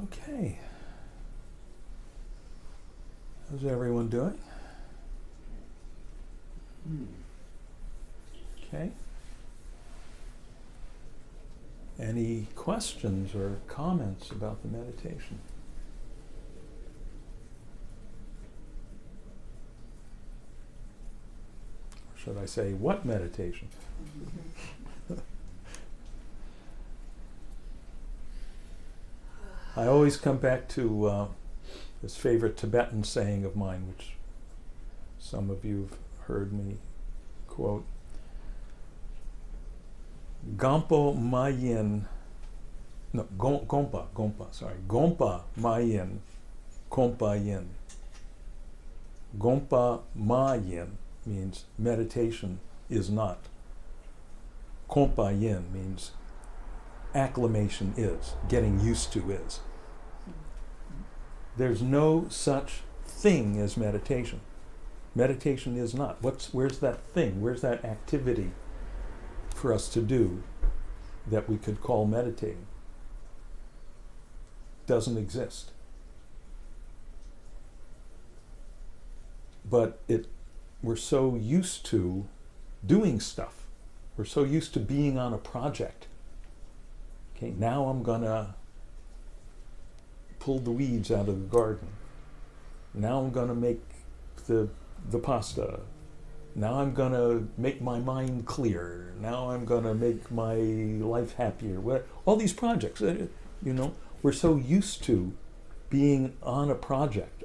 Okay. How's everyone doing? Okay. Any questions or comments about the meditation? Or should I say, what meditation? I always come back to this favorite Tibetan saying of mine, which some of you have heard me quote. Gompa Mayin, no, Gompa Mayin, Kompa Yin. Gompa Mayin means meditation is not. Kompa Yin means acclimation is, getting used to is. There's no such thing as meditation. Meditation is not. Where's that thing? Where's that activity for us to do that we could call meditating? Doesn't exist. But we're so used to doing stuff. We're so used to being on a project. Okay, now I'm gonna pull the weeds out of the garden. Now I'm gonna make the pasta. Now I'm gonna make my mind clear. Now I'm gonna make my life happier. All these projects, we're so used to being on a project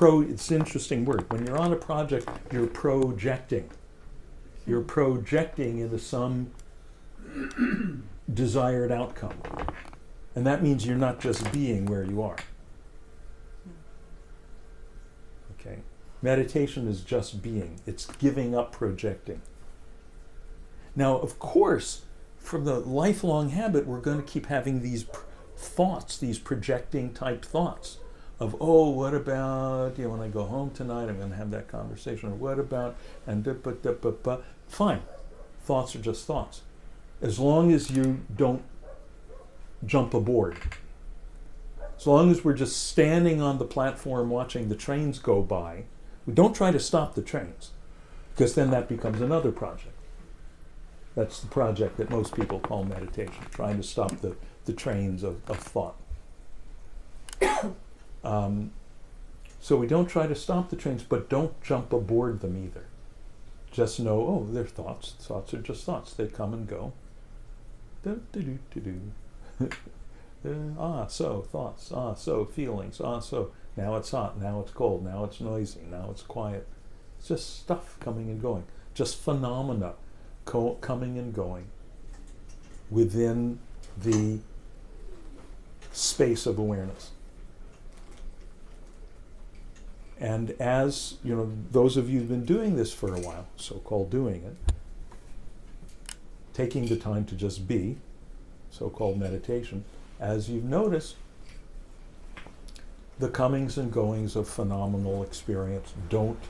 it's an interesting word. When you're on a project, you're projecting. You're projecting into some desired outcome. And that means you're not just being where you are. Okay? Meditation is just being. It's giving up projecting. Now, of course, from the lifelong habit, we're going to keep having these thoughts, these projecting type thoughts of, what about, when I go home tonight, I'm going to have that conversation, or what about, and fine. Thoughts are just thoughts. As long as you don't jump aboard. As long as we're just standing on the platform watching the trains go by, we don't try to stop the trains, because then that becomes another project. That's the project that most people call meditation, trying to stop the trains of thought. So we don't try to stop the trains, but don't jump aboard them either. Just know, they're thoughts. Thoughts are just thoughts. They come and go. So thoughts. So feelings. So now it's hot. Now it's cold. Now it's noisy. Now it's quiet. It's just stuff coming and going. Just phenomena coming and going within the space of awareness. And as, those of you who've been doing this for a while, so-called doing it, taking the time to just be, so-called meditation, as you've noticed, the comings and goings of phenomenal experience don't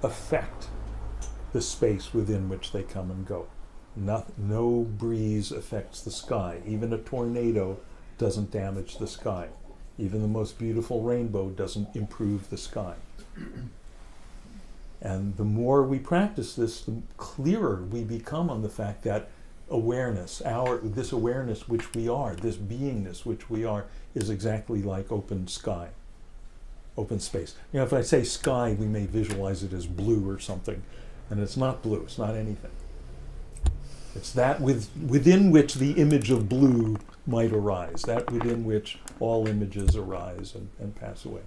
affect the space within which they come and go. No breeze affects the sky. Even a tornado doesn't damage the sky. Even the most beautiful rainbow doesn't improve the sky. And the more we practice this, the clearer we become on the fact that awareness, this awareness which we are, this beingness which we are, is exactly like open sky, open space. If I say sky, we may visualize it as blue or something, and it's not blue, it's not anything. It's that within which the image of blue might arise, that within which all images arise and pass away.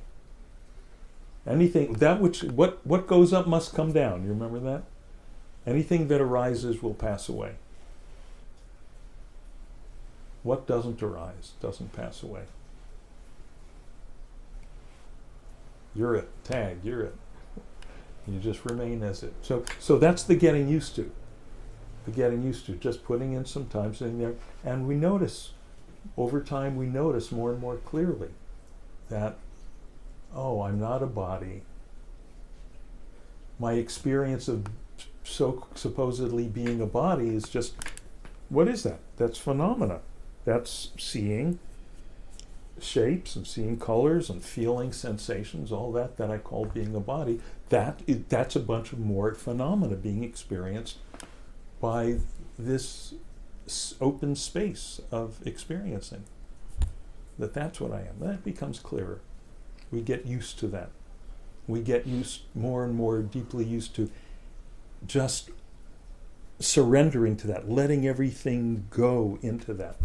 Anything, what goes up must come down. You remember that? Anything that arises will pass away. What doesn't arise doesn't pass away. You're it. Tag, you're it. You just remain as it. So that's the getting used to. The getting used to, just putting in some time sitting there. And we notice, over time we notice more and more clearly that, I'm not a body. My experience of supposedly being a body is just, what is that? That's phenomena. That's seeing, shapes and seeing colors and feeling sensations, all that I call being a body, that's a bunch of more phenomena being experienced by this open space of experiencing. That's what I am. That becomes clearer. We get used to that. We get more and more deeply used to just surrendering to that, letting everything go into that.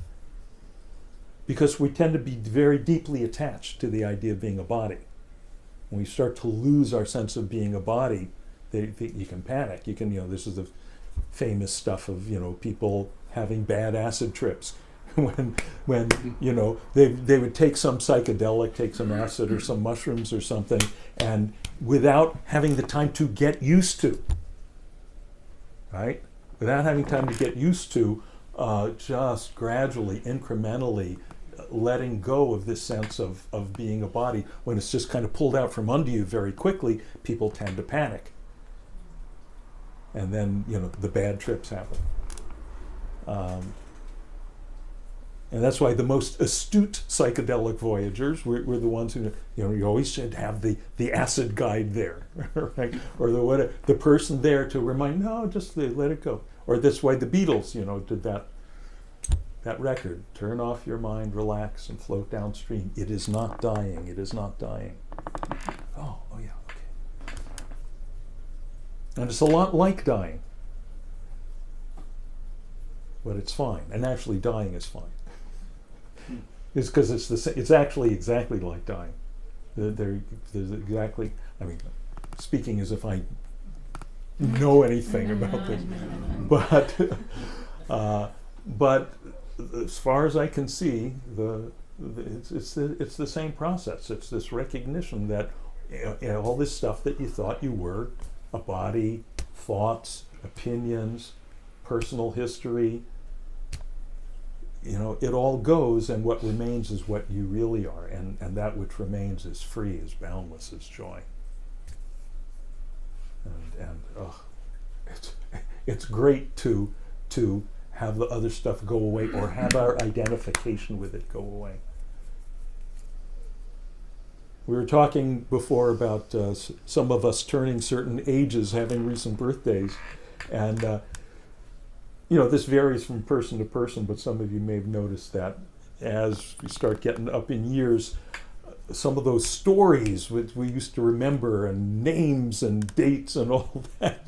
Because we tend to be very deeply attached to the idea of being a body. When we start to lose our sense of being a body, you can panic. You can, this is the famous stuff of, people having bad acid trips. when they would take some psychedelic, take some acid or some mushrooms or something, and without having the time to get used to, right? Without having time to get used to, just gradually, incrementally letting go of this sense of being a body, when it's just kind of pulled out from under you very quickly, people tend to panic. And then, the bad trips happen. And that's why the most astute psychedelic voyagers were the ones who, you always should have the acid guide there, right? Or the person there to remind, no, just let it go. Or that's why the Beatles, did that record, turn off your mind, relax, and float downstream. It is not dying. It is not dying. Oh yeah, okay. And it's a lot like dying. But it's fine. And actually dying is fine. It's because it's actually exactly like dying. There's exactly, speaking as if I know anything about this. But as far as I can see, it's the same process. It's this recognition that all this stuff that you thought you were, a body, thoughts, opinions, personal history, it all goes, and what remains is what you really are, and that which remains is free, is boundless, is joy. It's great to have the other stuff go away, or have our identification with it go away. We were talking before about some of us turning certain ages, having recent birthdays, and this varies from person to person, but some of you may have noticed that as we start getting up in years, some of those stories which we used to remember, and names and dates and all that,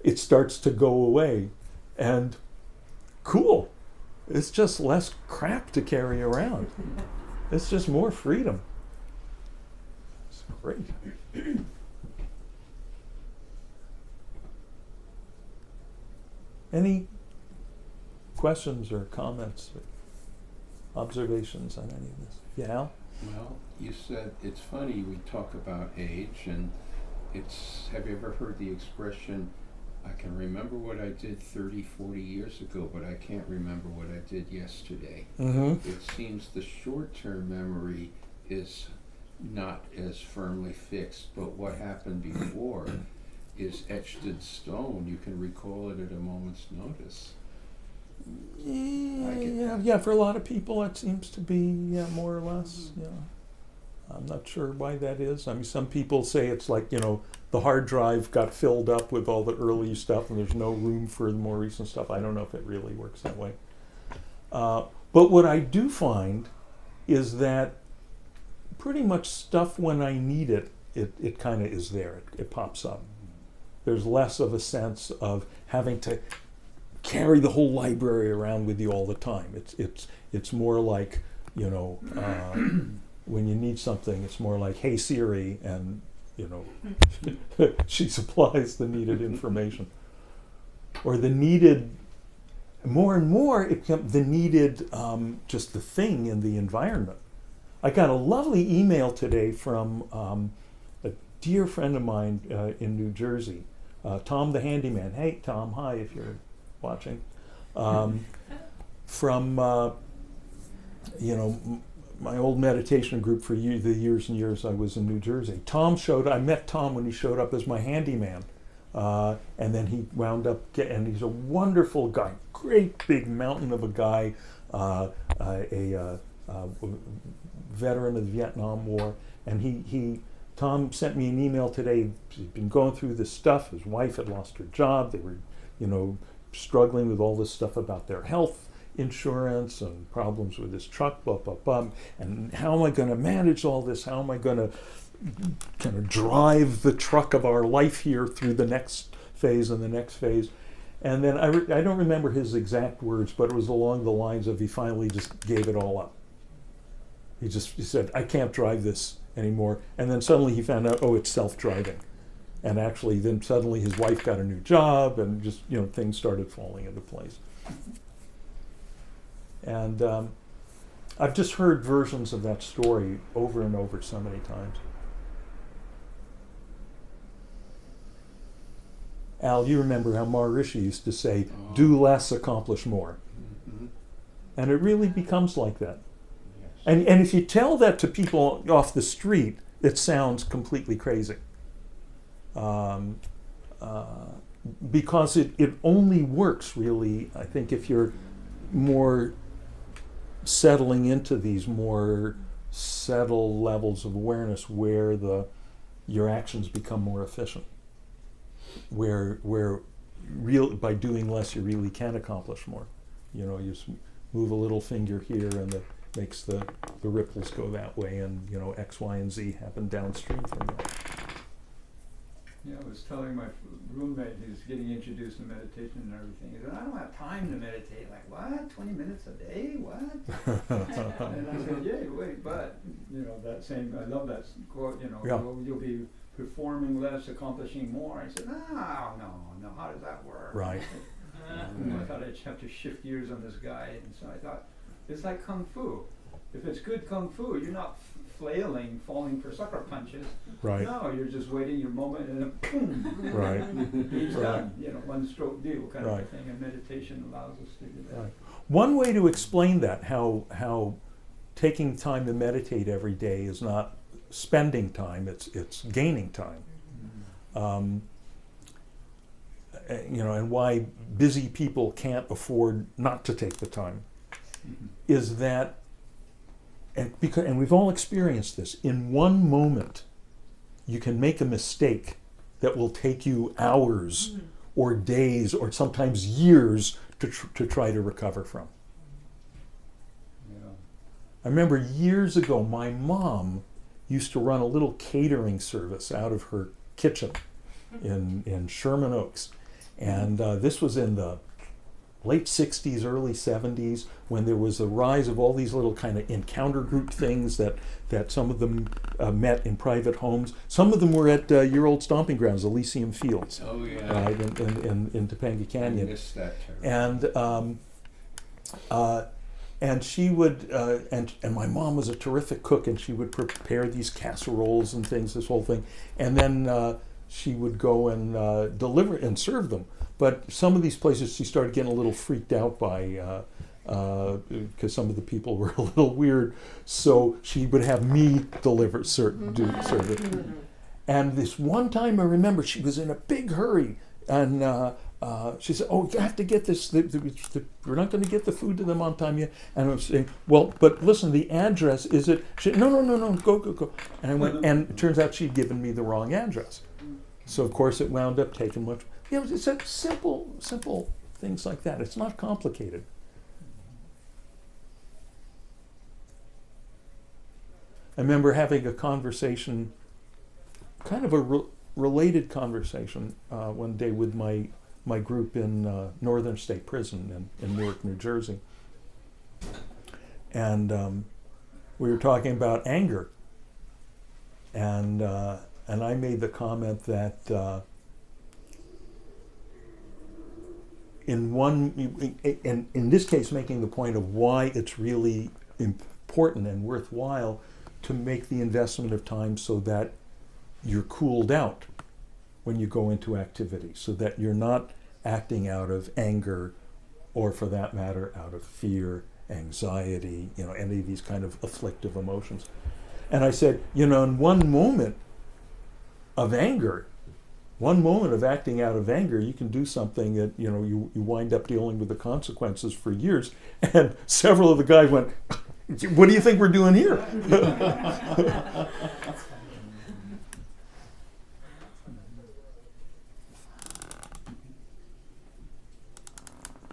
it starts to go away. And cool. It's just less crap to carry around. It's just more freedom. It's great. Any questions or comments or observations on any of this? Yeah, Al? Well, you said it's funny we talk about age, and have you ever heard the expression, I can remember what I did 30, 40 years ago, but I can't remember what I did yesterday. Mm-hmm. It seems the short-term memory is not as firmly fixed, but what happened before is etched in stone. You can recall it at a moment's notice. Yeah, for a lot of people it seems to be more or less. Yeah, I'm not sure why that is. Some people say it's like, the hard drive got filled up with all the early stuff and there's no room for the more recent stuff. I don't know if it really works that way. But what I do find is that pretty much stuff, when I need it, it kind of is there. It pops up. There's less of a sense of having to carry the whole library around with you all the time. It's more like, when you need something, it's more like, hey Siri, and she supplies the needed information. Or the needed, more and more, it becomes the needed, just the thing in the environment. I got a lovely email today from a dear friend of mine in New Jersey, Tom the handyman. Hey Tom, hi if you're watching. From my old meditation group for the years and years I was in New Jersey. I met Tom when he showed up as my handyman. And then he wound up and he's a wonderful guy, great big mountain of a guy, a veteran of the Vietnam War, and Tom sent me an email today. He's been going through this stuff. His wife had lost her job. They were, struggling with all this stuff about their health insurance and problems with his truck, blah, blah, blah. And how am I going to manage all this? How am I going to kind of drive the truck of our life here through the next phase and the next phase? And then I don't remember his exact words, but it was along the lines of he finally just gave it all up. He said, I can't drive this anymore. And then suddenly he found out, oh, it's self-driving. And actually then suddenly his wife got a new job and just, things started falling into place. And I've just heard versions of that story over and over so many times. Al, you remember how Maharishi used to say, do less, accomplish more. Mm-hmm. And it really becomes like that. Yes. And if you tell that to people off the street, it sounds completely crazy. Because it only works, really, I think, if you're more settling into these more settled levels of awareness where your actions become more efficient. Where by doing less you really can accomplish more. You just move a little finger here and that makes the ripples go that way, and X, Y, and Z happen downstream from that. Yeah, I was telling my roommate, he's getting introduced to meditation and everything. He said, I don't have time to meditate. Like, what? 20 minutes a day? What? And I said, yeah, wait, but, I love that quote, Yeah. you'll be performing less, accomplishing more. I said, no, how does that work? Right. I thought I'd have to shift gears on this guy. And so I thought, it's like Kung Fu. If it's good Kung Fu, you're not flailing, falling for sucker punches. Right. No, you're just waiting your moment and then boom. Right. He's Right. done. One stroke deal kind Right. of thing. And meditation allows us to do that. Right. One way to explain that, how taking time to meditate every day is not spending time, it's gaining time. And why busy people can't afford not to take the time is that, and we've all experienced this, in one moment you can make a mistake that will take you hours or days or sometimes years to try to recover from. Yeah. I remember years ago my mom used to run a little catering service out of her kitchen in Sherman Oaks. And this was in the late 60s, early 70s, when there was a rise of all these little kind of encounter group things that some of them met in private homes. Some of them were at your old stomping grounds, Elysium Fields, Oh, yeah. right, in Topanga Canyon. I missed that terribly. And she would, and my mom was a terrific cook, and she would prepare these casseroles and things, this whole thing. And then she would go and deliver and serve them. But some of these places she started getting a little freaked out by, because some of the people were a little weird. So she would have me serve it. And this one time I remember she was in a big hurry, and she said, "Oh, you have to get this. We're not going to get the food to them on time yet." And I was saying, "Well, but listen, the address is it?" She said, No, go. And I went, and it turns out she'd given me the wrong address. So of course it wound up taking much. It's a simple things like that. It's not complicated. I remember having a conversation, kind of a related conversation, one day with my group in Northern State Prison in Newark, New Jersey. And we were talking about anger. And I made the comment that in this case, making the point of why it's really important and worthwhile to make the investment of time so that you're cooled out when you go into activity, so that you're not acting out of anger, or for that matter, out of fear, anxiety, any of these kind of afflictive emotions. And I said, in one moment of anger, one moment of acting out of anger, you can do something that, you wind up dealing with the consequences for years. And several of the guys went, What do you think we're doing here?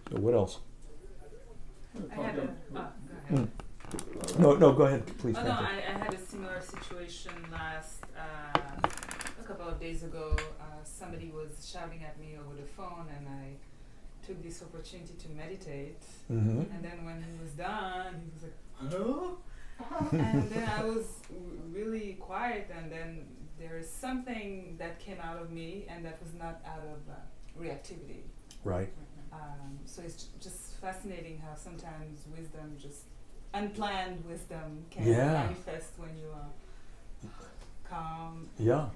So what else? I had a, go ahead. No, go ahead, please. Oh no, Catherine. I had a similar situation last, a couple of days ago. Somebody was shouting at me over the phone, and I took this opportunity to meditate. Mhm. And then when he was done, he was like, "Hello?" And then I was really quiet, and then there is something that came out of me, and that was not out of reactivity. Right. So it's just fascinating how sometimes wisdom, just unplanned wisdom, can Yeah. manifest when you are calm, Yeah.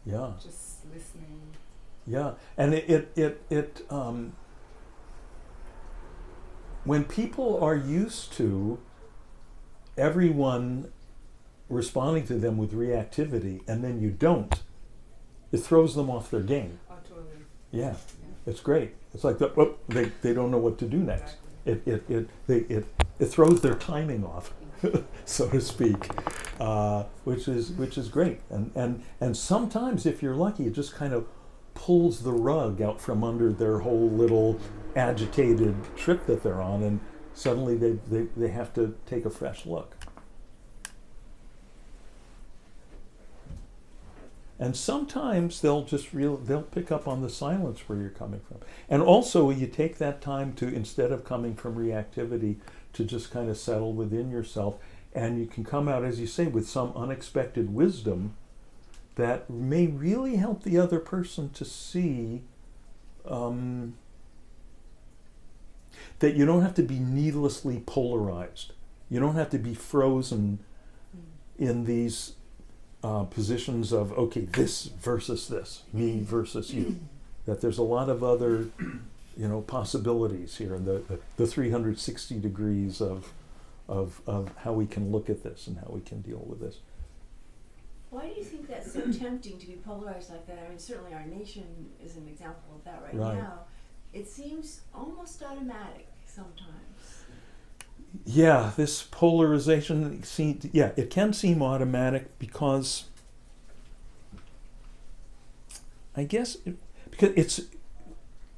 Yeah. just listening. Yeah. And it when people are used to everyone responding to them with reactivity and then you don't, it throws them off their game. Oh, totally. Yeah. It's great. It's like they don't know what to do next. Exactly. It throws their timing off, so to speak, which is great. And sometimes, if you're lucky, it just kind of pulls the rug out from under their whole little agitated trip that they're on, and suddenly they have to take a fresh look. And sometimes they'll pick up on the silence where you're coming from. And also you take that time to, instead of coming from reactivity, to just kind of settle within yourself, and you can come out, as you say, with some unexpected wisdom that may really help the other person to see that you don't have to be needlessly polarized. You don't have to be frozen in these positions of, okay, this versus this, me versus you. That there's a lot of other, possibilities here, and the 360 degrees of how we can look at this and how we can deal with this. Why do you think that's so tempting to be polarized like that? I mean, certainly our nation is an example of that right now. It seems almost automatic sometimes. Yeah, this polarization, it can seem automatic because I guess because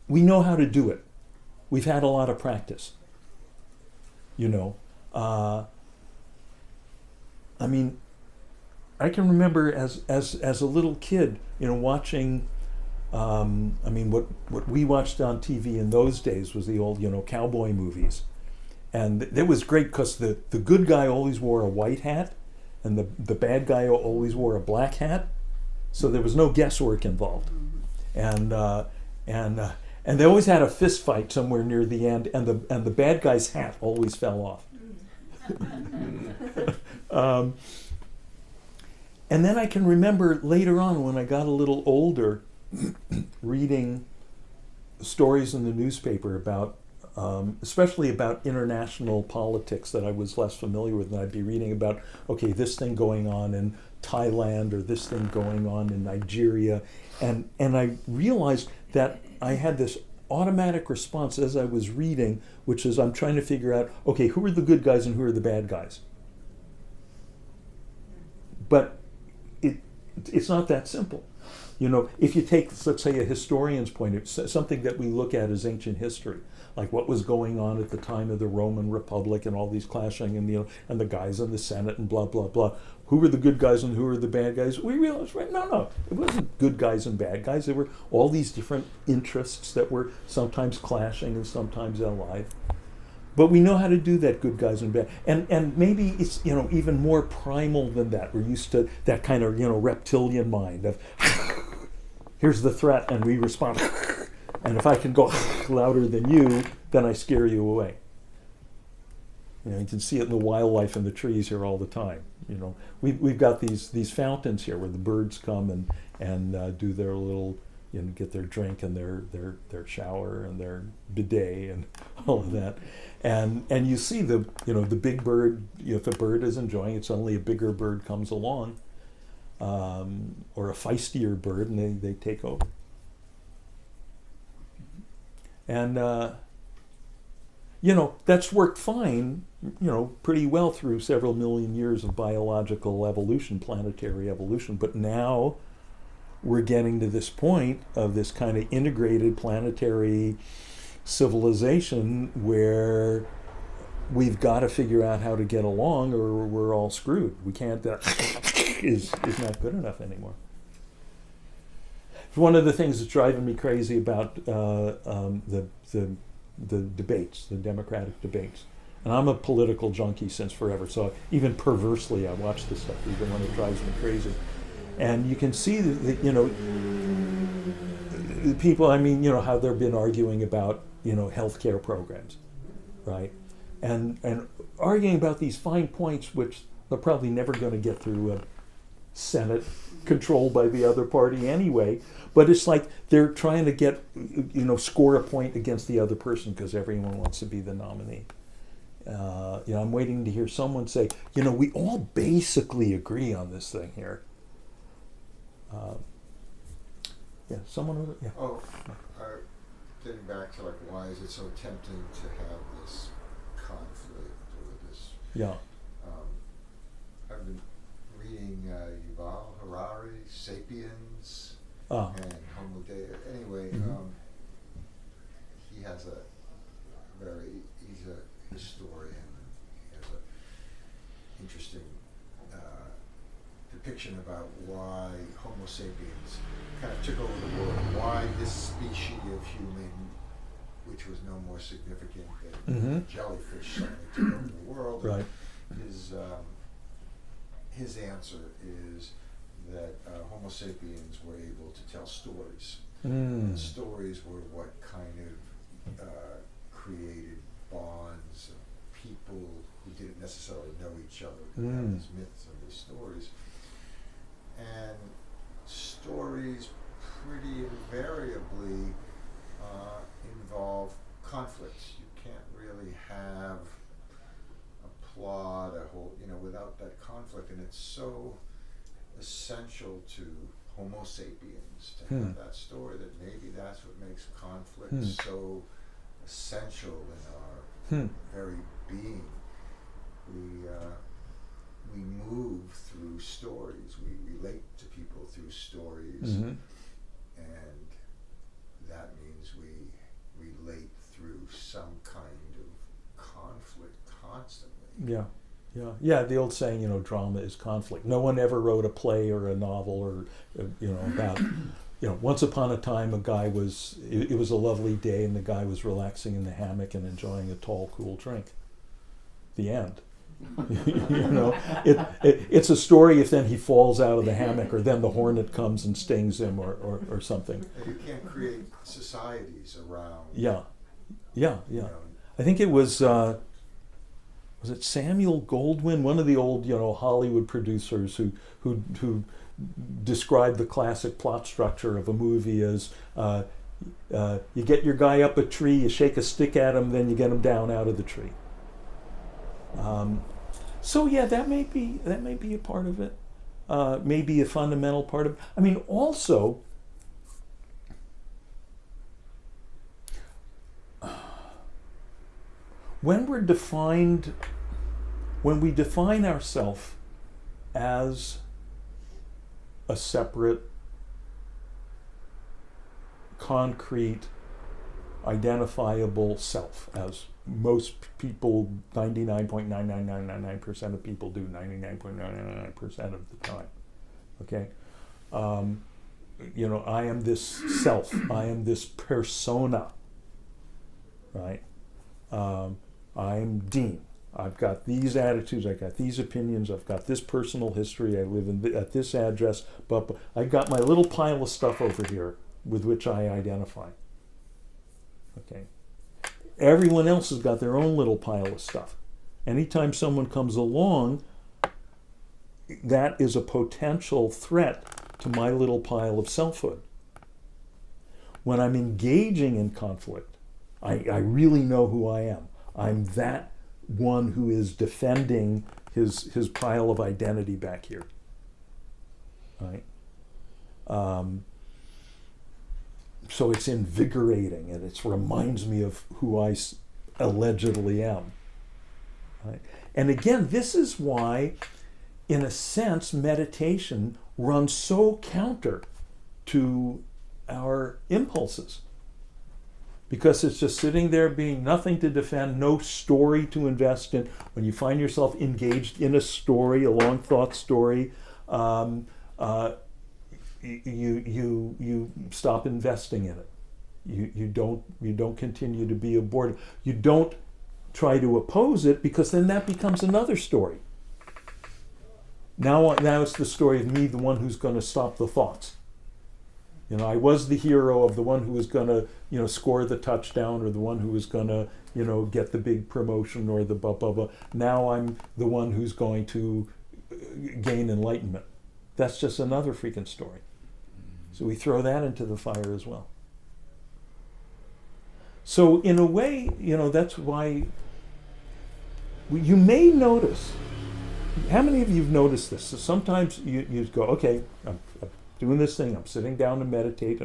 we know how to do it. We've had a lot of practice. I mean, I can remember as a little kid, watching. What we watched on TV in those days was the old, cowboy movies. And it was great because the good guy always wore a white hat and the bad guy always wore a black hat. So there was no guesswork involved. And they always had a fist fight somewhere near the end, and the bad guy's hat always fell off. And then I can remember later on when I got a little older reading stories in the newspaper about especially about international politics that I was less familiar with, and I'd be reading about, okay, this thing going on in Thailand or this thing going on in Nigeria, and I realized that I had this automatic response as I was reading, which is I'm trying to figure out, okay, who are the good guys and who are the bad guys? But it's not that simple. If you take, let's say, a historian's point of view, something that we look at as ancient history, like what was going on at the time of the Roman Republic and all these clashing and the guys in the Senate and blah, blah, blah. Who were the good guys and who were the bad guys? We realized, right, no, it wasn't good guys and bad guys. There were all these different interests that were sometimes clashing and sometimes allied. But we know how to do that, good guys and bad. And maybe it's, even more primal than that. We're used to that kind of, reptilian mind of, here's the threat, and we respond. And if I can go louder than you, then I scare you away. You can see it in the wildlife in the trees here all the time. We've got these fountains here where the birds come and do their little, get their drink and their shower and their bidet and all of that. And you see the big bird, if a bird is enjoying it, suddenly a bigger bird comes along, or a feistier bird, and they take over. And that's worked fine, pretty well through several million years of biological evolution, planetary evolution. But now we're getting to this point of this kind of integrated planetary civilization where we've got to figure out how to get along or we're all screwed. We can't, is not good enough anymore. One of the things that's driving me crazy about the debates, the Democratic debates, and I'm a political junkie since forever, so even perversely I watch this stuff even when it drives me crazy. And you can see that the people, how they've been arguing about, healthcare programs, right? And arguing about these fine points, which they're probably never going to get through a Senate controlled by the other party anyway. But it's like they're trying to get, score a point against the other person because everyone wants to be the nominee. I'm waiting to hear someone say, we all basically agree on this thing here. Someone over there? Yeah. Oh, getting back to why is it so tempting to have this conflict or this? Yeah. I've been reading Yuval Harari, *Sapiens* and *Homo Deus*. Anyway, he has he's a historian. He has an interesting depiction about why Homo sapiens kind of took over the world, why this species of human, which was no more significant than jellyfish, suddenly took over the world. Right. His answer is that Homo sapiens were able to tell stories. And stories were what kind of created bonds of people who didn't necessarily know each other. Have these myths and these stories. And stories pretty invariably involve conflicts. You can't really have a plot, without that conflict. And it's so essential to Homo sapiens to have that story that maybe that's what makes conflict so essential in our very being. We move through stories. We relate to people through stories, and that means we relate through some kind of conflict constantly. Yeah. The old saying, drama is conflict. No one ever wrote a play or a novel or, about, once upon a time it was a lovely day and the guy was relaxing in the hammock and enjoying a tall, cool drink. The end. It's a story if then he falls out of the hammock or then the hornet comes and stings him or something. And you can't create societies around. Yeah. I think it was it Samuel Goldwyn, one of the old Hollywood producers who described the classic plot structure of a movie as you get your guy up a tree, you shake a stick at him, then you get him down out of the tree. That may be a part of it. Maybe a fundamental part of it. Also, when we define ourselves as a separate, concrete, identifiable self, as most people, 99.99999% of people do 99.999% of the time. Okay? I am this self. I am this persona. Right? I'm Dean. I've got these attitudes. I've got these opinions. I've got this personal history. I live at this address. But I've got my little pile of stuff over here with which I identify. Okay? Everyone else has got their own little pile of stuff. Anytime someone comes along, that is a potential threat to my little pile of selfhood. When I'm engaging in conflict, I really know who I am. I'm that one who is defending his pile of identity back here. Right? So it's invigorating, and it reminds me of who I allegedly am. Right? And again, this is why, in a sense, meditation runs so counter to our impulses. Because it's just sitting there being nothing to defend, no story to invest in. When you find yourself engaged in a story, a long thought story, you stop investing in it. You don't continue to be aboard. You don't try to oppose it, because then that becomes another story. Now it's the story of me, the one who's going to stop the thoughts. You know, I was the hero of the one who was going to, score the touchdown, or the one who was going to, get the big promotion, or the blah, blah, blah. Now I'm the one who's going to gain enlightenment. That's just another freaking story. So we throw that into the fire as well. So in a way, that's why you may notice. How many of you have noticed this? So sometimes you go, okay, I'm doing this thing, I'm sitting down to meditate,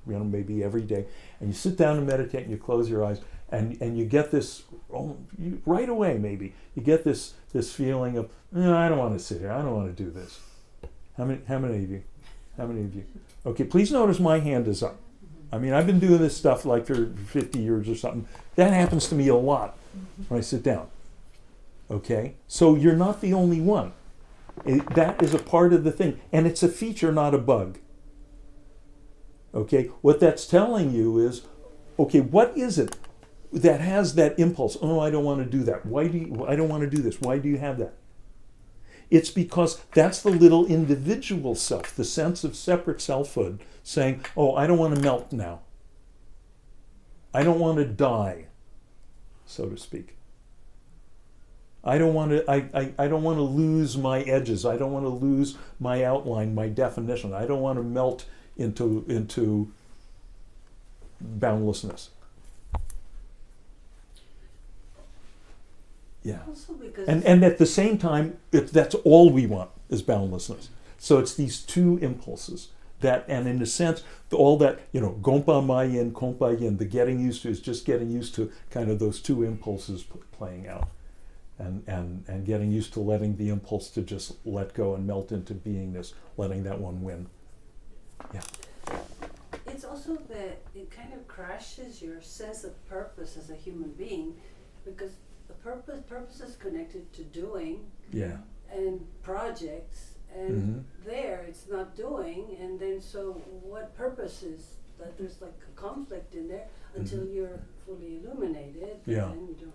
maybe every day, and you sit down to meditate and you close your eyes, and you get this, right away maybe, you get this feeling of, I don't want to sit here, I don't want to do this. How many of you? Okay, please notice my hand is up. I mean, I've been doing this stuff like for 50 years or something. That happens to me a lot when I sit down. Okay? So you're not the only one. That is a part of the thing. And it's a feature, not a bug. Okay? What that's telling you is, okay, what is it that has that impulse? Oh, I don't want to do that. I don't want to do this. Why do you have that? It's because that's the little individual self, the sense of separate selfhood, saying, oh, I don't want to melt now. I don't want to die, so to speak. I don't want to I don't want to lose my edges. I don't want to lose my outline, my definition. I don't want to melt into boundlessness. Yeah. Also because And at the same time, that's all we want is boundlessness. So it's these two impulses that, and in a sense, all that, gompa mayin, kompa yin, the getting used to is just getting used to kind of those two impulses playing out. And getting used to letting the impulse to just let go and melt into beingness, letting that one win. Yeah. It's also that it kind of crashes your sense of purpose as a human being, because the purpose is connected to doing Yeah. and projects, and there it's not doing, and then so what purpose is that? There's like a conflict in there until you're fully illuminated, Yeah. and you don't.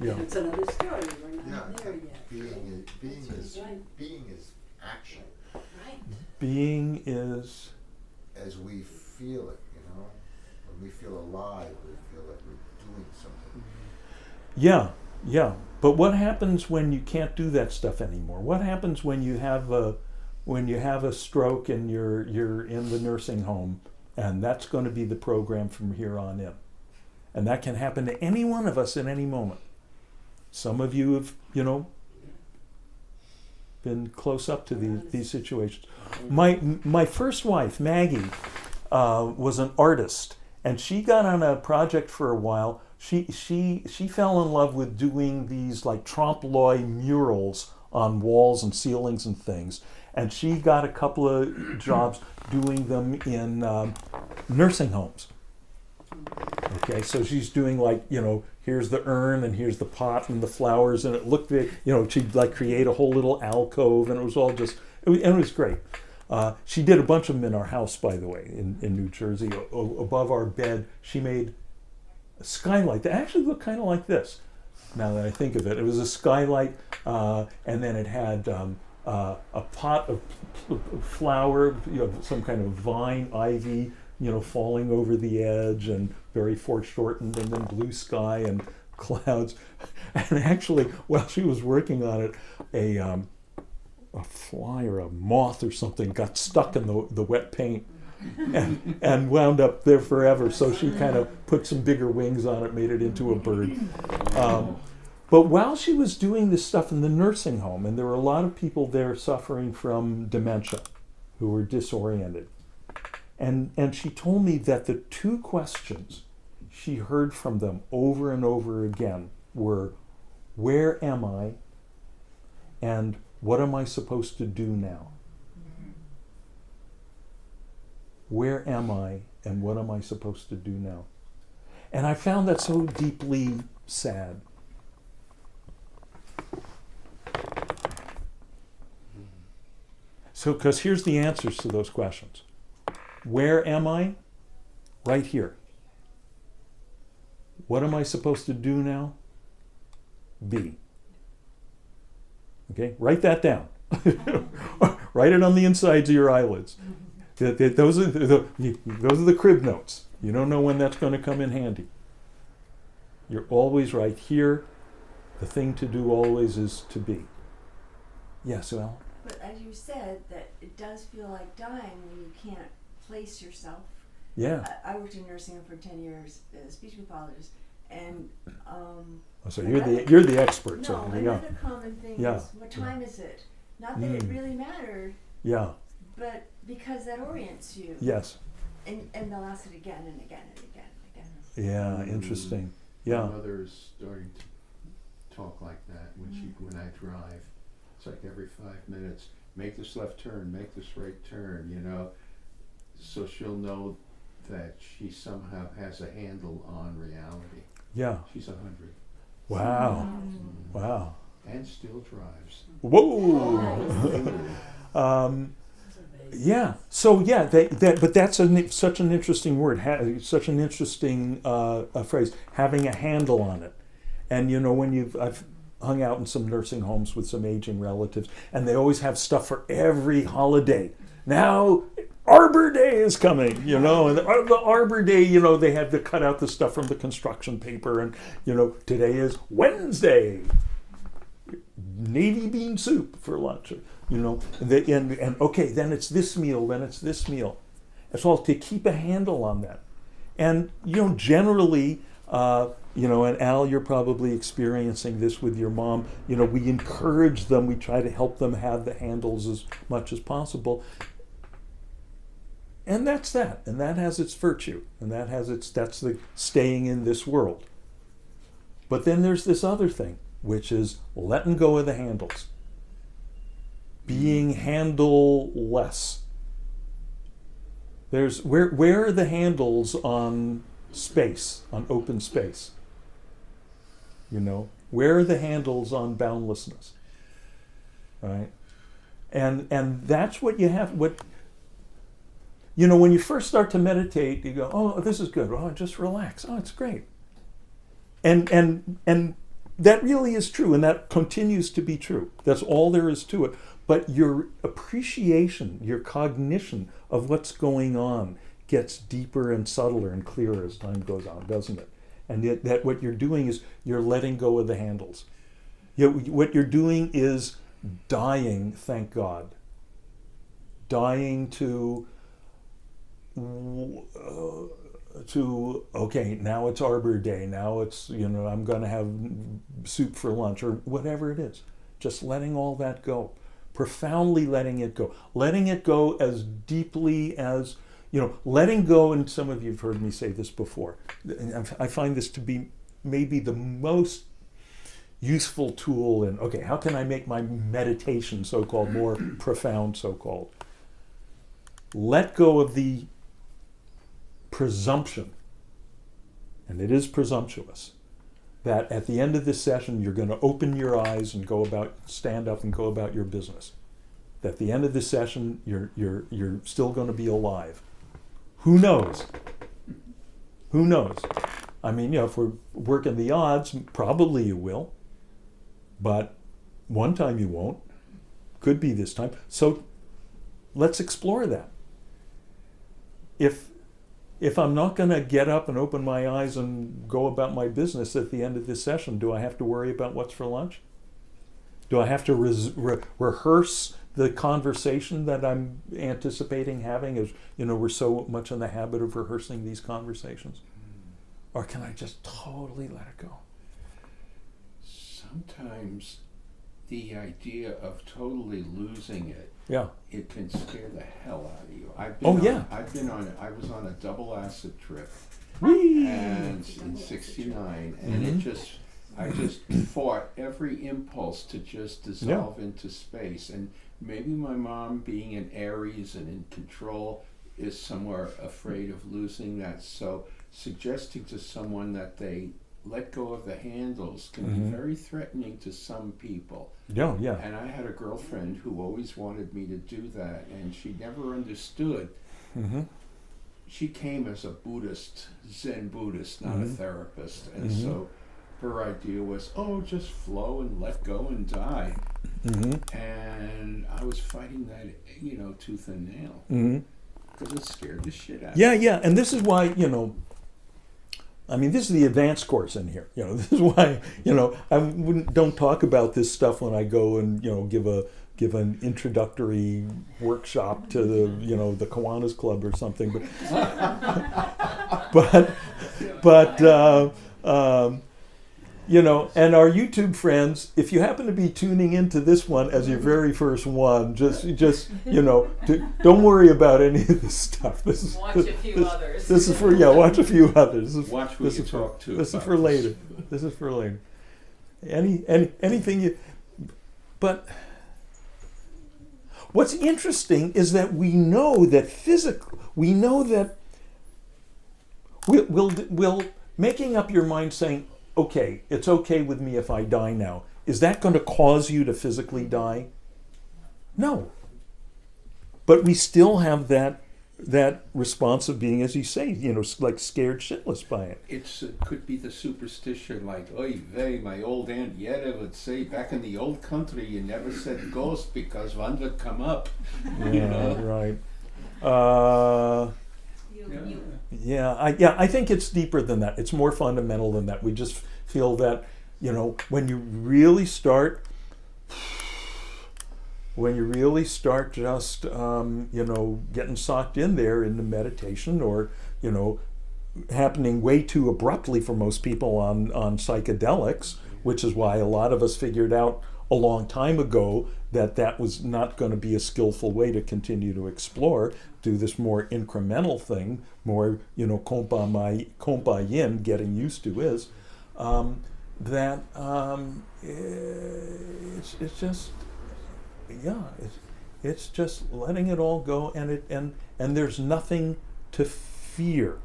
Yeah. It's another story. We're not Yeah, there yet. being is action Right. Being is, as we feel it, when we feel alive, we feel like we're doing something. yeah. But what happens when you can't do that stuff anymore? What happens when you have a stroke and you're in the nursing home, and that's going to be the program from here on in? And that can happen to any one of us at any moment. Some of you have, been close up to these situations. My first wife, Maggie, was an artist, and she got on a project for a while. She fell in love with doing these like trompe-l'oeil murals on walls and ceilings and things. And she got a couple of jobs doing them in nursing homes. Okay, so she's doing like, here's the urn and here's the pot and the flowers, and it looked, she'd like create a whole little alcove, and it was all just, it was great. She did a bunch of them in our house, by the way, in New Jersey. Above our bed, she made a skylight that actually looked kind of like this, now that I think of it. It was a skylight, and then it had a pot of flower, some kind of vine, ivy, falling over the edge, and very foreshortened, and then blue sky and clouds. And actually, while she was working on it, a fly or a moth or something got stuck in the wet paint and wound up there forever. So she kind of put some bigger wings on it, made it into a bird. But while she was doing this stuff in the nursing home, and there were a lot of people there suffering from dementia who were disoriented, and she told me that the two questions she heard from them over and over again were, where am I and what am I supposed to do now? Where am I and what am I supposed to do now? And I found that so deeply sad. So, because here's the answers to those questions. Where am I? Right here. What am I supposed to do now? B. Okay, write that down. Write it on the insides of your eyelids. Those are the crib notes. You don't know when that's going to come in handy. You're always right here. The thing to do always is to be. Yes, well. But as you said, that it does feel like dying when you can't place yourself. Yeah. I worked in nursing for 10 years as a speech pathologist, and So you're the expert. no, So yeah. another common thing Yeah. is, what time is it? Not that it really mattered, Yeah. but because that orients you. Yes. And they'll ask it again and again and again and again. Yeah. Interesting. Yeah. My mother is starting to talk like that when I drive. It's like every 5 minutes, make this left turn, make this right turn, you know. So she'll know that she somehow has a handle on reality. Yeah. She's 100. Wow. Wow. And still drives. Whoa. Yeah. So yeah, but that's such an interesting word, such an interesting phrase, having a handle on it. And you know, I've hung out in some nursing homes with some aging relatives, and they always have stuff for every holiday. Now, Arbor Day is coming, you know, and the Arbor Day, you know, they have to cut out the stuff from the construction paper, and you know, today is Wednesday, navy bean soup for lunch, you know, and okay, then it's this meal, then it's this meal. It's all to keep a handle on that, and you know, generally. You know, and Al, you're probably experiencing this with your mom. You know, we encourage them, we try to help them have the handles as much as possible. And that's that. And that has its virtue. And that's the staying in this world. But then there's this other thing, which is letting go of the handles. Being handle-less. Where are the handles on space, on open space? You know, where are the handles on boundlessness? Right? And that's what you have. What, you know, when you first start to meditate, you go, oh, this is good. Oh, just relax. Oh, it's great. And that really is true, and that continues to be true. That's all there is to it. But your appreciation, your cognition of what's going on gets deeper and subtler and clearer as time goes on, doesn't it? And that what you're doing is you're letting go of the handles. What you're doing is dying, thank God. Dying to okay, now it's Arbor Day, now it's, you know, I'm going to have soup for lunch, or whatever it is. Just letting all that go. Profoundly letting it go. Letting it go as deeply as, you know, letting go, and some of you have heard me say this before, I find this to be maybe the most useful tool in, okay, how can I make my meditation, so-called, more profound, so-called? Let go of the presumption, and it is presumptuous, that at the end of this session you're going to open your eyes and stand up and go about your business. That at the end of this session you're still going to be alive. Who knows? Who knows? I mean, you know, if we're working the odds, probably you will, but one time you won't. Could be this time. So let's explore that. If I'm not going to get up and open my eyes and go about my business at the end of this session, do I have to worry about what's for lunch? Do I have to rehearse the conversation that I'm anticipating having? As you know, we're so much in the habit of rehearsing these conversations. Or can I just totally let it go? Sometimes the idea of totally losing it, Yeah. it can scare the hell out of you. Oh, yeah. I was on a double acid trip Whee! and in '69, and Mhm. I just fought every impulse to just dissolve into space. And maybe my mom, being an Aries and in control, is somewhere afraid of losing that. So suggesting to someone that they let go of the handles can Mhm. be very threatening to some people. Yeah, yeah. And I had a girlfriend who always wanted me to do that, and she never understood. Mm-hmm. She came as a Buddhist, Zen Buddhist, not a Mhm. therapist. And Mhm. so her idea was, oh, just flow and let go and die. Mm-hmm. And I was fighting that, tooth and nail, Mm-hmm. because it scared the shit out of Yeah, me. yeah, and this is why, I mean, this is the advanced course in here. This is why, don't talk about this stuff when I go and, give an introductory workshop to the Kiwanis Club or something. But and our YouTube friends, if you happen to be tuning into this one as your very first one, just don't worry about any of this stuff. Watch a few others. This is for watch a few others. Watch who this you is talk to. This is about for later. This is for later. Anything you. But what's interesting is that we know that we'll making up your mind saying, okay, it's okay with me if I die now. Is that going to cause you to physically die? No. But we still have that response of being, as you say, like scared shitless by it. It could be the superstition, like, oy vey, my old Aunt Yetta would say, back in the old country, you never said ghost because one would come up. Right. You I think it's deeper than that. It's more fundamental than that. We just feel that, when you really start just, getting sucked in there into meditation or, happening way too abruptly for most people on psychedelics, which is why a lot of us figured out a long time ago that was not going to be a skillful way to continue to explore, do this more incremental thing, more, kompa yin, getting used to is, it's just, it's just letting it all go, and there's nothing to fear.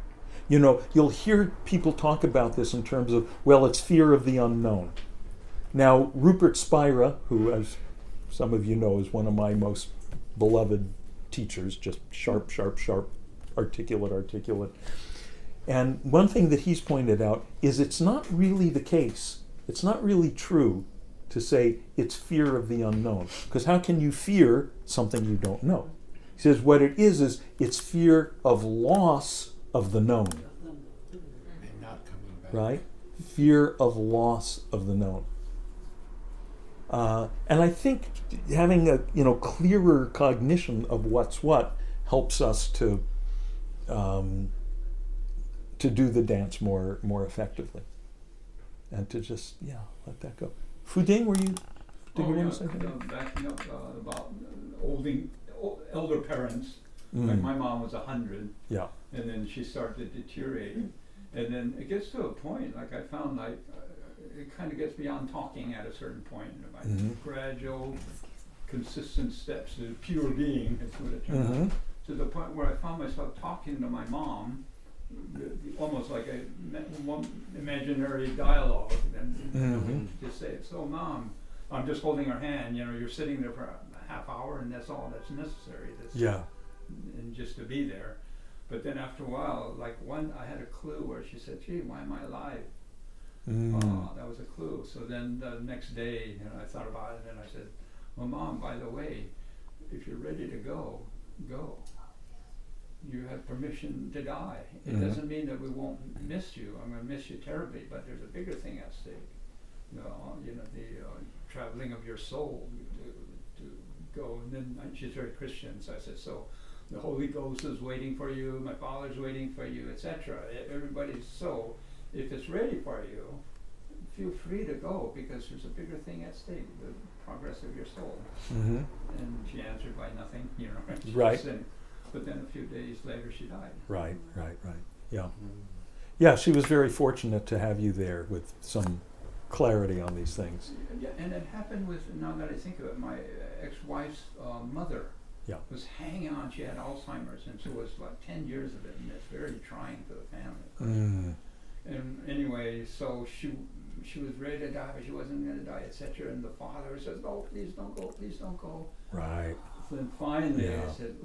You'll hear people talk about this in terms of, well, it's fear of the unknown. Now, Rupert Spira, who, as some of you know, is one of my most beloved teachers, just sharp, articulate. And one thing that he's pointed out is it's not really the case. It's not really true to say it's fear of the unknown. Because how can you fear something you don't know? He says what it is it's fear of loss of the known. And not coming back. Right? Fear of loss of the known. And I think having a clearer cognition of what's what helps us to do the dance more effectively, and to just let that go. Fuding, did you want to say something? Backing up about elder parents. Like my mom was 100. Yeah. And then she started deteriorating, and then it gets to a point like I found it kind of gets beyond talking at a certain point. Gradual, consistent steps to pure being is what it turned out. To the point where I found myself talking to my mom, almost like one imaginary dialogue, and just say, "So, Mom, I'm just holding her hand. You're sitting there for a half hour, and that's all that's necessary. And just to be there." But then after a while, I had a clue where she said, "Gee, why am I alive?" Oh, that was a clue. So then the next day, I thought about it, and I said, "Well, Mom, by the way, if you're ready to go, go. You have permission to die. It doesn't mean that we won't miss you. I'm going to miss you terribly, but there's a bigger thing at stake. The traveling of your soul to go." And then she's very Christian, so I said, "So the Holy Ghost is waiting for you, my Father's waiting for you, etc. Everybody's so. If it's ready for you, feel free to go because there's a bigger thing at stake, the progress of your soul. Mm-hmm. And she answered by nothing, you know. She Right. just said, but then a few days later she died. Right. Yeah. Yeah, she was very fortunate to have you there with some clarity on these things. Yeah, and it happened with, now that I think of it, my ex-wife's mother Yeah. was hanging on. She had Alzheimer's, and so it was like 10 years of it, and it's very trying for the family. Mm. And anyway, so she was ready to die, but she wasn't going to die, etc. And the father says, "No, please don't go, please don't go." Right. So then finally, Yeah. I said,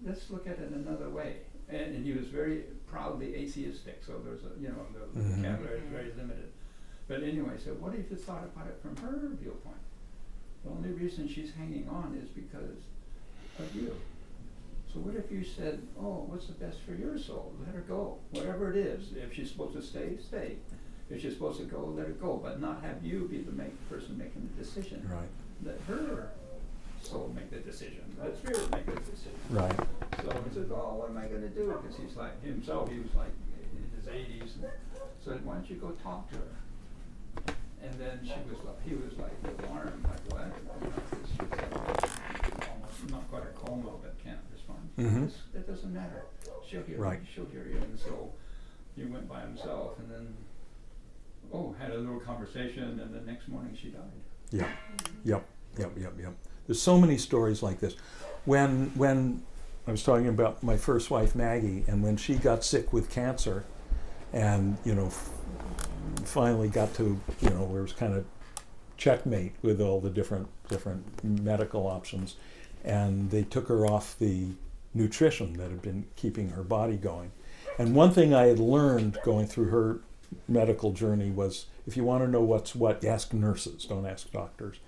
let's look at it another way. And he was very proudly atheistic, so there's a, the Mhm. vocabulary is very limited. But anyway, so what if you thought about it from her viewpoint? The only reason she's hanging on is because of you. So what if you said, "Oh, what's the best for your soul? Let her go, whatever it is. If she's supposed to stay, stay. If she's supposed to go, let her go, but not have you be the person making the decision. Right. Let her soul make the decision. Let spirit make the decision." Right. So he says, "Oh, what am I going to do?" Because he's like himself, he was like in his 80s. And so "Why don't you go talk to her?" And then he was like alarmed, like, "What?" She was like, almost not quite a coma, but can't respond. Mhm. That doesn't matter. She'll hear Right. you. She'll hear you. And so he went by himself, and then had a little conversation, and the next morning she died. Yeah. Yep. There's so many stories like this. When I was talking about my first wife Maggie, and when she got sick with cancer, and finally got to where it was kind of checkmate with all the different medical options, and they took her off the nutrition that had been keeping her body going. And one thing I had learned going through her medical journey was, if you want to know what's what, ask nurses, don't ask doctors.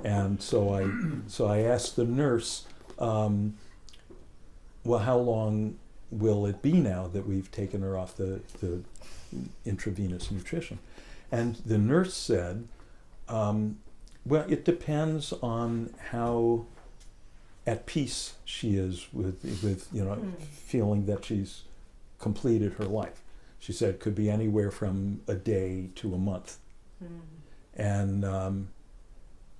And so I asked the nurse, well, how long will it be now that we've taken her off the intravenous nutrition? And the nurse said, well, it depends on how at peace she is with feeling that she's completed her life. She said it could be anywhere from a day to a month.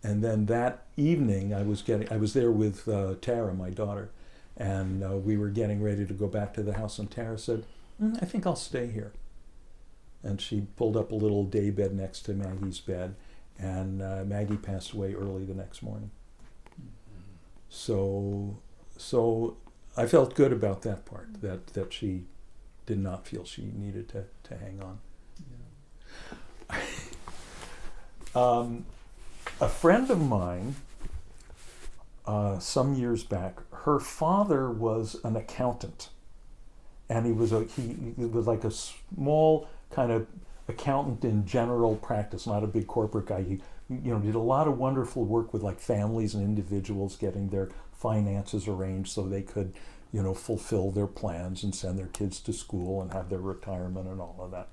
And then that evening I was there with Tara, my daughter, and we were getting ready to go back to the house, and Tara said, I think I'll stay here. And she pulled up a little day bed next to Maggie's bed, and Maggie passed away early the next morning. So I felt good about that part, that she did not feel she needed to hang on. Yeah. A friend of mine, some years back, her father was an accountant, and he was like a small kind of accountant in general practice, not a big corporate guy. He did a lot of wonderful work with like families and individuals, getting their finances arranged so they could fulfill their plans and send their kids to school and have their retirement and all of that.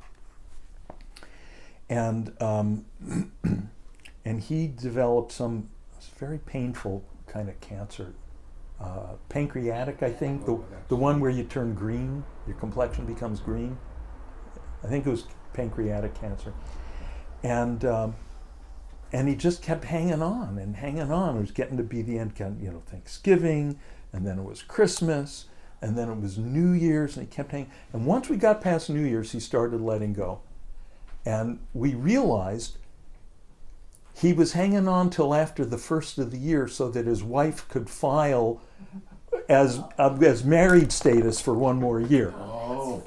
And he developed some very painful kind of cancer, pancreatic, I think, the one where you turn green, your complexion becomes green. I think it was pancreatic cancer, and he just kept hanging on. It was getting to be the end, Thanksgiving, and then it was Christmas, and then it was New Year's, and he kept hanging. And once we got past New Year's, he started letting go, and we realized he was hanging on till after the first of the year so that his wife could file as married status for one more year. Oh,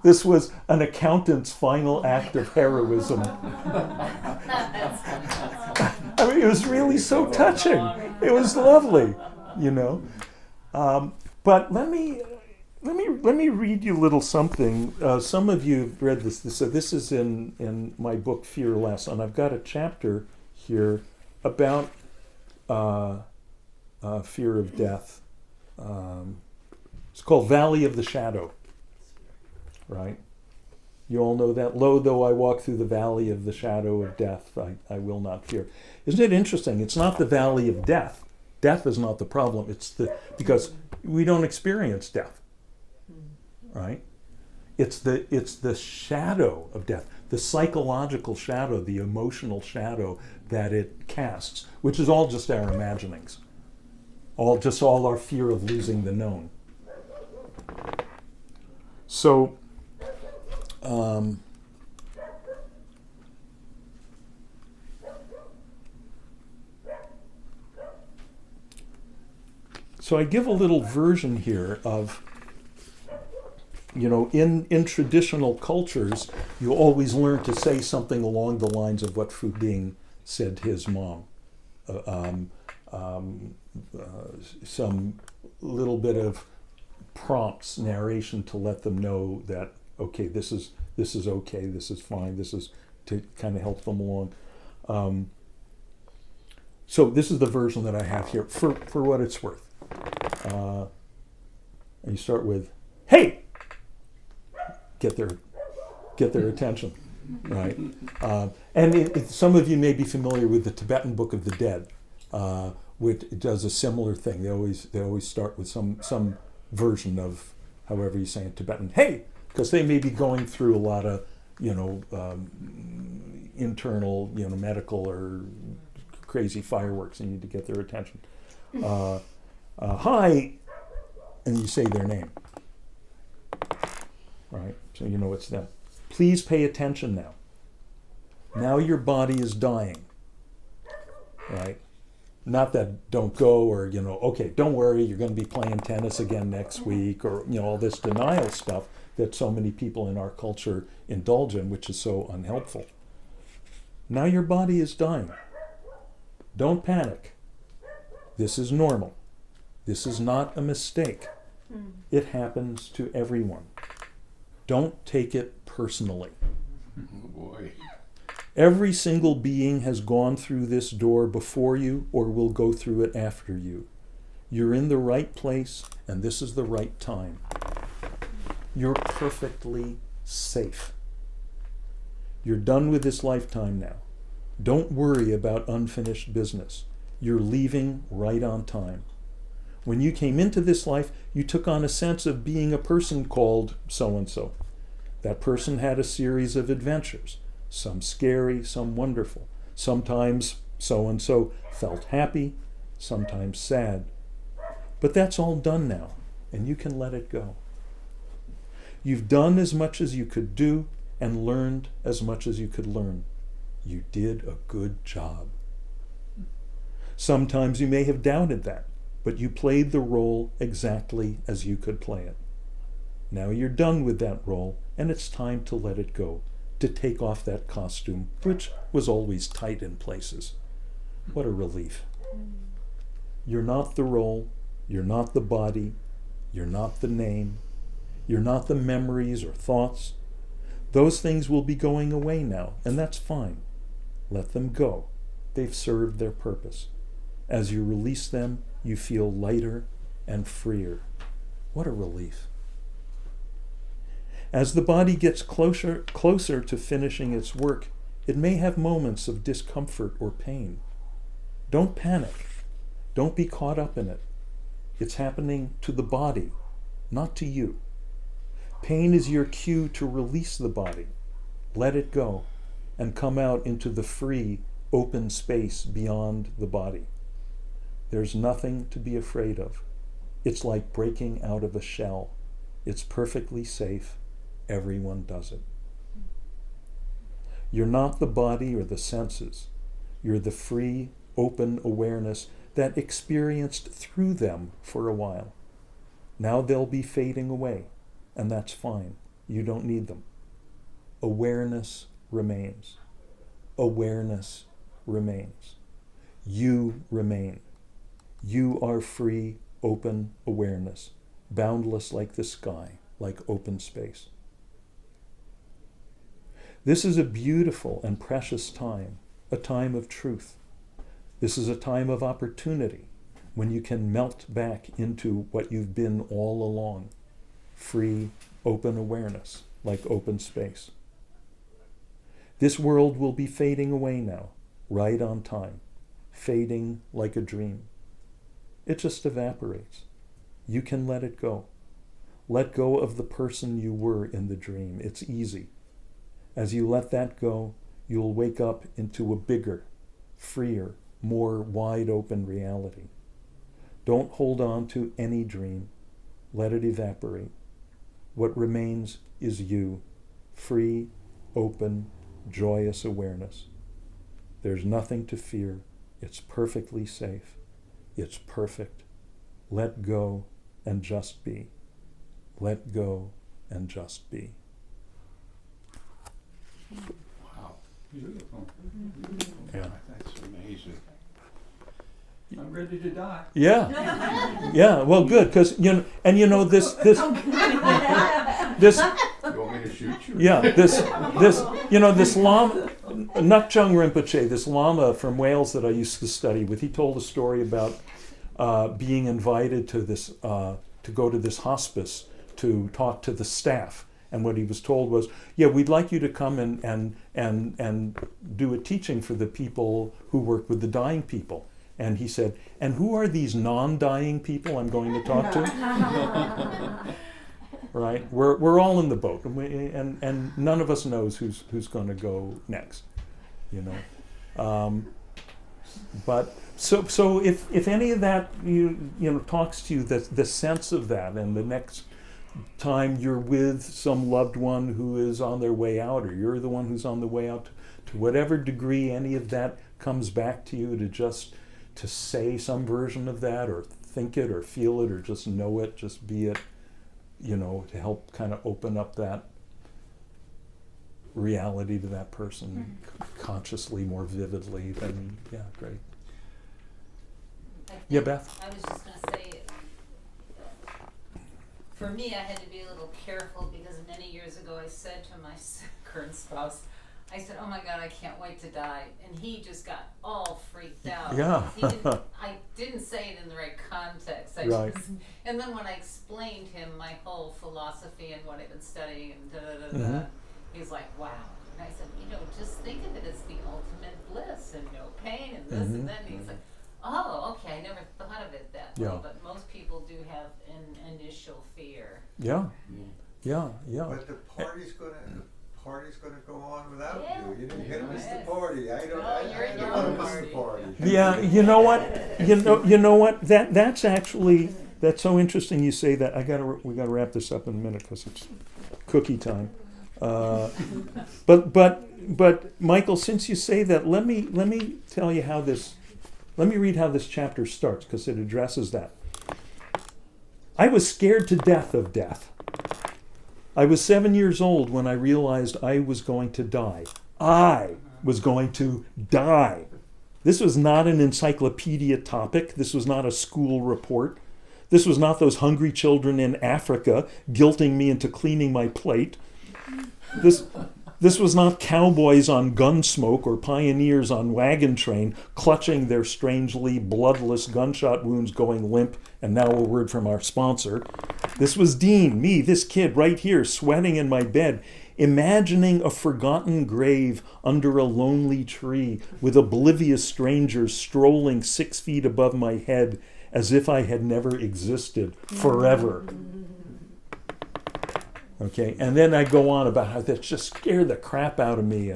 This was an accountant's final act of heroism. I mean, it was really so touching. It was lovely, But let me read you a little something. Some of you have read this. So this is in my book Fear Less, and I've got a chapter here about fear of death. It's called Valley of the Shadow. Right? You all know that. Lo, though I walk through the valley of the shadow of death, I will not fear. Isn't it interesting? It's not the valley of death. Death is not the problem. Because we don't experience death. Right? It's the shadow of death. the psychological shadow, the emotional shadow that it casts, which is all just our imaginings, all our fear of losing the known. So, so I give a little version here of, in traditional cultures, you always learn to say something along the lines of what Fu Bing said to his mom. Some little bit of prompts, narration to let them know that, okay, this is okay, this is fine, this is to kind of help them along. So this is the version that I have here for what it's worth. And you start with, "Hey!" Get their attention, right? And some of you may be familiar with the Tibetan Book of the Dead, which does a similar thing. They always start with some version of, however you say in Tibetan, "Hey," because they may be going through a lot of internal medical or crazy fireworks, and you need to get their attention. "Hi," and you say their name. Right, so you know it's them. "Please pay attention now. Now your body is dying." Right? Not that don't go or, okay, don't worry, you're going to be playing tennis again next week, or, all this denial stuff that so many people in our culture indulge in, which is so unhelpful. Now your body is dying. Don't panic. This is normal. This is not a mistake. It happens to everyone. Don't take it personally. Oh boy. Every single being has gone through this door before you or will go through it after you. You're in the right place, and this is the right time. You're perfectly safe. You're done with this lifetime now. Don't worry about unfinished business. You're leaving right on time. When you came into this life, you took on a sense of being a person called so-and-so. That person had a series of adventures, some scary, some wonderful. Sometimes so-and-so felt happy, sometimes sad. But that's all done now, and you can let it go. You've done as much as you could do and learned as much as you could learn. You did a good job. Sometimes you may have doubted that, but you played the role exactly as you could play it. Now you're done with that role, and it's time to let it go, to take off that costume, which was always tight in places. What a relief. You're not the role, you're not the body, you're not the name, you're not the memories or thoughts. Those things will be going away now, and that's fine. Let them go. They've served their purpose. As you release them, you feel lighter and freer. What a relief. As the body gets closer to finishing its work, it may have moments of discomfort or pain. Don't panic. Don't be caught up in it. It's happening to the body, not to you. Pain is your cue to release the body. Let it go and come out into the free, open space beyond the body. There's nothing to be afraid of. It's like breaking out of a shell. It's perfectly safe. Everyone does it. You're not the body or the senses. You're the free, open awareness that experienced through them for a while. Now they'll be fading away, and that's fine. You don't need them. Awareness remains. Awareness remains. You remain. You are free, open awareness, boundless like the sky, like open space. This is a beautiful and precious time, a time of truth. This is a time of opportunity when you can melt back into what you've been all along, free, open awareness, like open space. This world will be fading away now, right on time, fading like a dream. It just evaporates. You can let it go. Let go of the person you were in the dream. It's easy. As you let that go, you'll wake up into a bigger, freer, more wide open reality. Don't hold on to any dream. Let it evaporate. What remains is you, free, open, joyous awareness. There's nothing to fear. It's perfectly safe. It's perfect. Let go and just be. Let go and just be. Wow. Beautiful. Yeah. That's amazing. I'm ready to die. Yeah. Yeah. Well, good, because this. You want me to shoot you? Yeah, this Lama, Ngak'chang Rinpoche, this Lama from Wales that I used to study with, he told a story about being invited to to go to this hospice to talk to the staff. And what he was told was, yeah, we'd like you to come and do a teaching for the people who work with the dying people. And he said, and who are these non-dying people I'm going to talk to? Right? We're all in the boat, and none of us knows who's going to go next, But so if any of that talks to you, the sense of that, and the next time you're with some loved one who is on their way out, or you're the one who's on the way out, to whatever degree any of that comes back to you, to say some version of that, or think it, or feel it, or just know it, just be it. To help kind of open up that reality to that person consciously, more vividly, then yeah, great. Yeah, Beth? I was just going to say, for me, I had to be a little careful because many years ago I said to my current spouse, I said, oh my God, I can't wait to die. And he just got all freaked out. Yeah. I didn't say it in the right context. Right. And then when I explained him my whole philosophy and what I've been studying and Mhm. he's like, wow. And I said, just think of it as the ultimate bliss and no pain and this and that. And he's like, oh, okay, I never thought of it that way. Yeah. But most people do have an initial fear. Yeah. Yeah. But the party's gonna go on without Yeah. you. You're gonna miss the Yes. party. I don't you're in your want own to miss the party. party. Yeah, you know what? That's actually so interesting. You say that. We gotta wrap this up in a minute because it's cookie time. But Michael, since you say that, let me tell you how this. Let me read how this chapter starts because it addresses that. I was scared to death of death. I was 7 years old when I realized I was going to die. I was going to die. This was not an encyclopedia topic. This was not a school report. This was not those hungry children in Africa guilting me into cleaning my plate. This was not cowboys on Gunsmoke or pioneers on Wagon Train clutching their strangely bloodless gunshot wounds going limp. And now a word from our sponsor. This was Dean, me, this kid right here, sweating in my bed, imagining a forgotten grave under a lonely tree with oblivious strangers strolling 6 feet above my head as if I had never existed forever. Okay, and then I go on about how that just scared the crap out of me,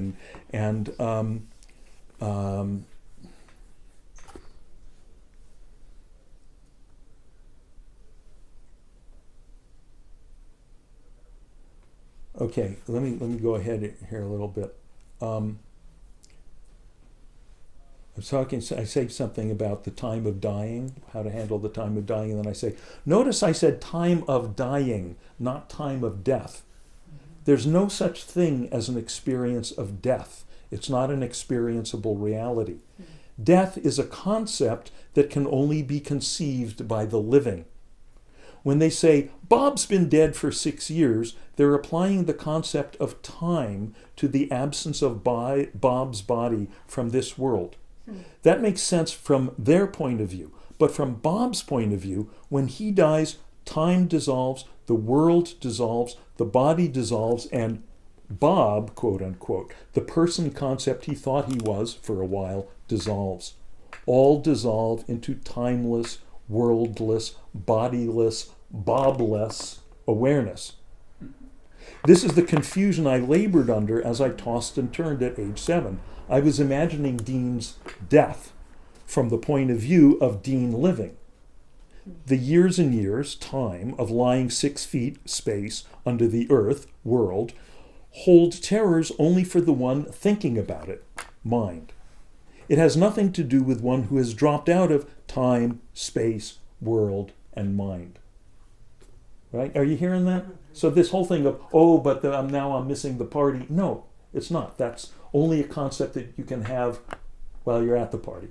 okay, let me go ahead here a little bit. I say something about the time of dying, how to handle the time of dying, and then I say, notice I said time of dying, not time of death. There's no such thing as an experience of death. It's not an experienceable reality. Death is a concept that can only be conceived by the living. When they say, Bob's been dead for 6 years, they're applying the concept of time to the absence of Bob's body from this world. That makes sense from their point of view. But from Bob's point of view, when he dies, time dissolves, the world dissolves, the body dissolves, and Bob, quote unquote, the person concept he thought he was for a while, dissolves. All dissolve into timeless, worldless, bodiless, Bobless awareness. This is the confusion I labored under as I tossed and turned at age 7. I was imagining Dean's death from the point of view of Dean living. The years and years, time, of lying 6 feet space under the earth, world, hold terrors only for the one thinking about it, mind. It has nothing to do with one who has dropped out of time, space, world, and mind. Right? Are you hearing that? So this whole thing of, oh, but now I'm missing the party. No, it's not. That's only a concept that you can have while you're at the party.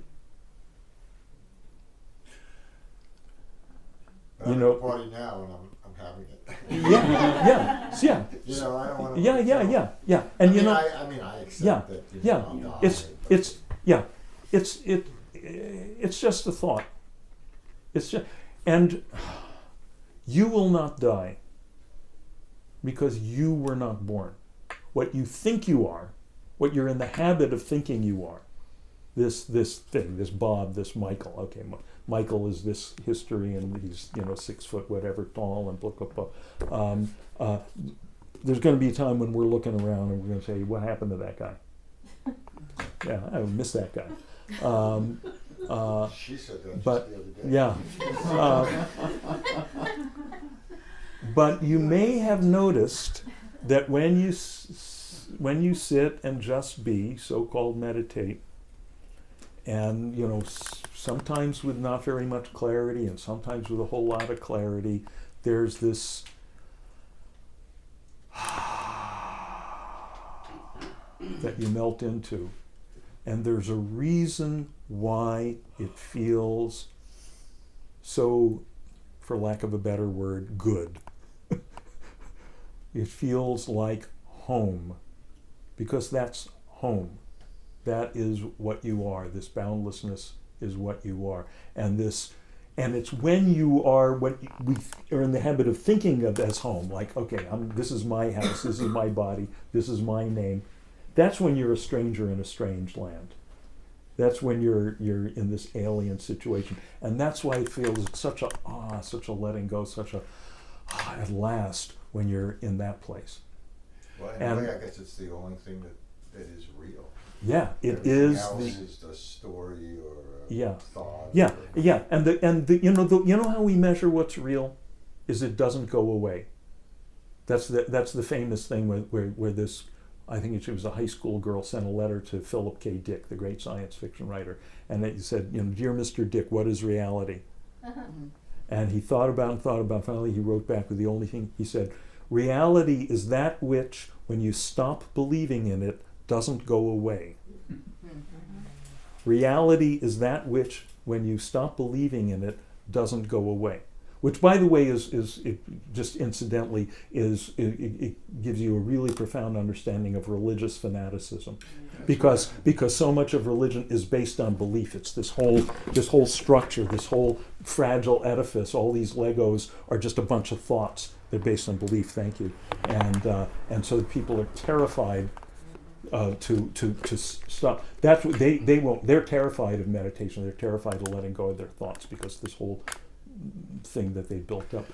I'm You know- at the party now and I'm having it. Yeah. You know, I don't want to. Yeah. And you know, I accept yeah, that. yeah. I'll die, It's just a thought. It's just, and you will not die because you were not born. What you think you are, what you're in the habit of thinking you are, this thing, this Bob, this Michael. Okay, Michael is this history, and he's 6 foot whatever tall, and blah blah blah. There's going to be a time when we're looking around and we're going to say, "What happened to that guy?" Yeah, I miss that guy. She said that But just the other day. yeah, but you may have noticed that when you sit and just be, so-called meditate, and sometimes with not very much clarity, and sometimes with a whole lot of clarity, there's this that you melt into. And there's a reason why it feels so, for lack of a better word, good. It feels like home, because that's home. That is what you are. This boundlessness is what you are. And it's when you are what we are in the habit of thinking of as home, like, okay, this is my house, this is my body, this is my name. That's when you're a stranger in a strange land. That's when you're in this alien situation. And that's why it feels such a letting go, such a at last when you're in that place. Well, in a way, I guess it's the only thing that is real. Yeah, it Everything is. else is a story or a Yeah. thought. Yeah, or- yeah, and the how we measure what's real is it doesn't go away. That's the famous thing where this, I think it was a high school girl, sent a letter to Philip K. Dick, the great science fiction writer, and it said, "Dear Mr. Dick, what is reality?" And he thought about. Finally, he wrote back with the only thing he said: "Reality is that which, when you stop believing in it, doesn't go away." Reality is that which, when you stop believing in it, doesn't go away. Which, by the way, is it just incidentally it gives you a really profound understanding of religious fanaticism, because so much of religion is based on belief. It's this whole structure, this whole fragile edifice. All these Legos are just a bunch of thoughts. They're based on belief. Thank you, and so people are terrified to stop. That's what they won't. They're terrified of meditation. They're terrified of letting go of their thoughts, because this whole thing that they built up.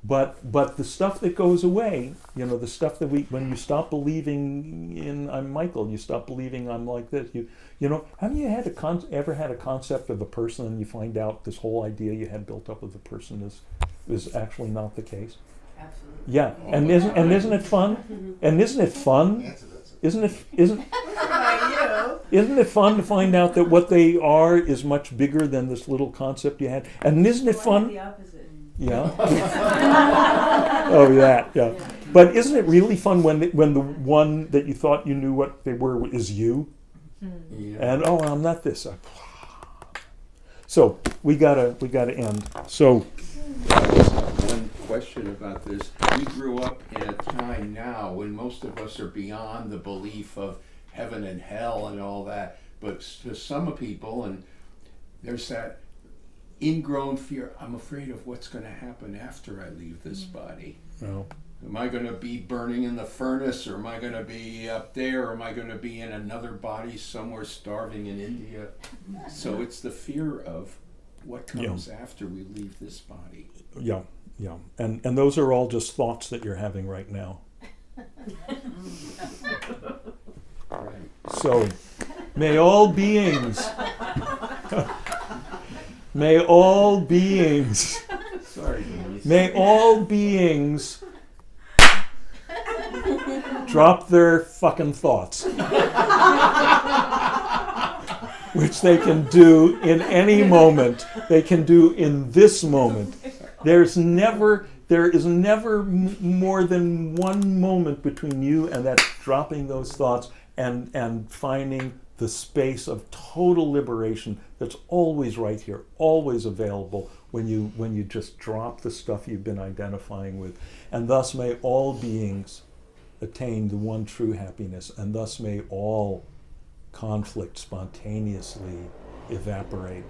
But the stuff that goes away, the stuff that when you stop believing in I'm Michael, you stop believing I'm like this. Haven't you ever had a concept of a person and you find out this whole idea you had built up of the person is actually not the case? Absolutely. Yeah, and isn't it fun? And isn't it fun? Answer that. Isn't it fun to find out that what they are is much bigger than this little concept you had? And isn't it fun? The opposite. Yeah. Oh, yeah. But isn't it really fun when the one that you thought you knew what they were is you? Yeah. And I'm not this. So we gotta end. So One question about this. We grew up in a time now when most of us are beyond the belief of heaven and hell and all that. But to some people, and there's that ingrown fear, I'm afraid of what's going to happen after I leave this body. no. Am I going to be burning in the furnace, or am I going to be up there, or am I going to be in another body somewhere starving in India? So it's the fear of what comes after we leave this body. Yeah. And those are all just thoughts that you're having right now. Right. So, may all beings, may all beings, Sorry, Denise. may all beings drop their fucking thoughts. Which they can do in any moment. They can do in this moment. There is never more than one moment between you and that dropping those thoughts and finding the space of total liberation that's always right here, always available when you just drop the stuff you've been identifying with. And thus may all beings attain the one true happiness, and thus may all conflict spontaneously evaporate.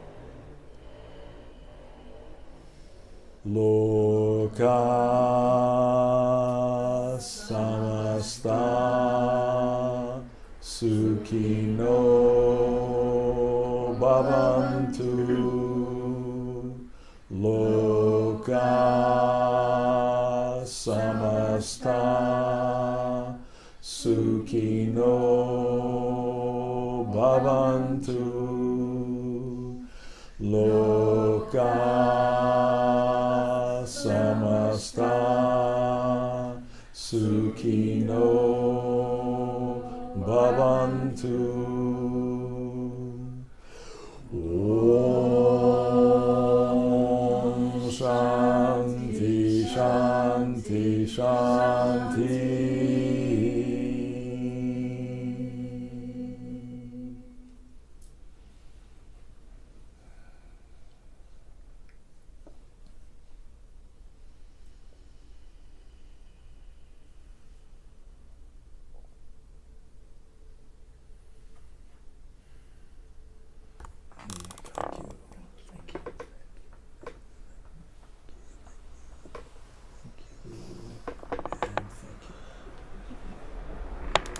Loka samasta sukhino bhavantu. Loka samasta sukhino bhavantu. Loka samasta sukhino bhavantu. Om Shanti Shanti Shanti.